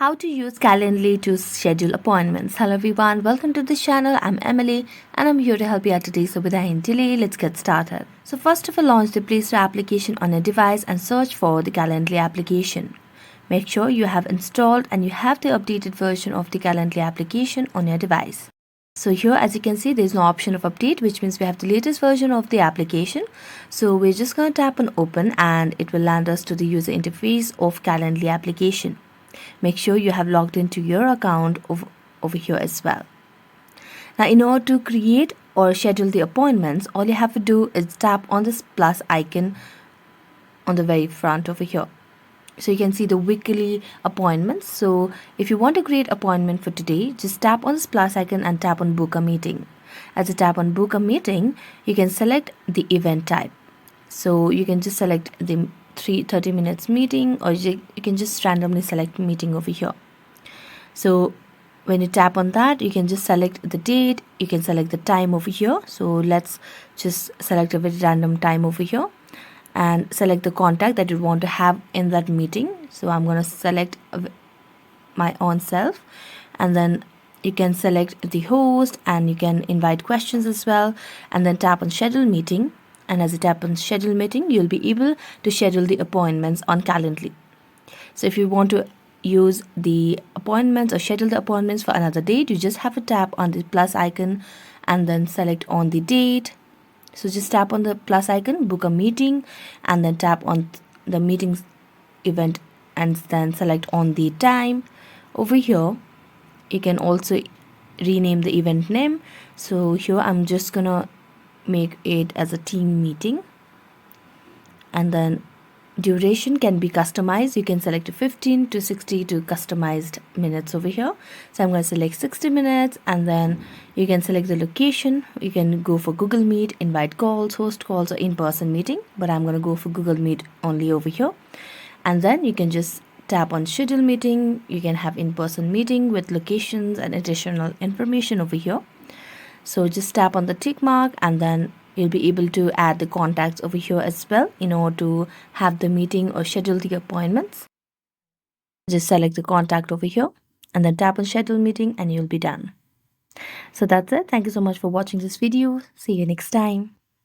How to use Calendly to schedule appointments. Hello everyone, welcome to this channel. I'm Emily and I'm here to help you out today. So without any delay, let's get started. So first of all, launch the Play Store application on your device and search for the Calendly application. Make sure you have installed and you have the updated version of the Calendly application on your device. So here, as you can see, there's no option of update, which means we have the latest version of the application. So we're just going to tap on open and it will land us to the user interface of Calendly application. Make sure you have logged into your account over here as well. Now, in order to create or schedule the appointments, all you have to do is tap on this plus icon on the very front over here. So you can see the weekly appointments. So if you want to create appointment for today, just tap on this plus icon and tap on book a meeting. As you tap on book a meeting, you can select the event type. So you can just select the 30 minutes meeting, or you can just randomly select meeting over here. So when you tap on that, you can just select the date, you can select the time over here. So let's just select a very random time over here and select the contact that you want to have in that meeting. So I'm going to select my own self, and then you can select the host and you can invite questions as well, and then tap on schedule meeting. And as you tap on schedule meeting, you'll be able to schedule the appointments on Calendly. So if you want to use the appointments or schedule the appointments for another date, you just have to tap on the plus icon and then select on the date. So just tap on the plus icon, book a meeting, and then tap on the meeting's event and then select on the time. Over here, you can also rename the event name. So here I'm just gonna make it as a team meeting, and then duration can be customized. You can select 15 to 60 to customized minutes over here. So I'm going to select 60 minutes, and then you can select the location. You can go for Google Meet, invite calls, host calls, or in-person meeting, but I'm going to go for Google Meet only over here. And then you can just tap on schedule meeting. You can have in-person meeting with locations and additional information over here. So just tap on the tick mark, and then you'll be able to add the contacts over here as well in order to have the meeting or schedule the appointments. Just select the contact over here and then tap on schedule meeting and you'll be done. So that's it. Thank you so much for watching this video. See you next time.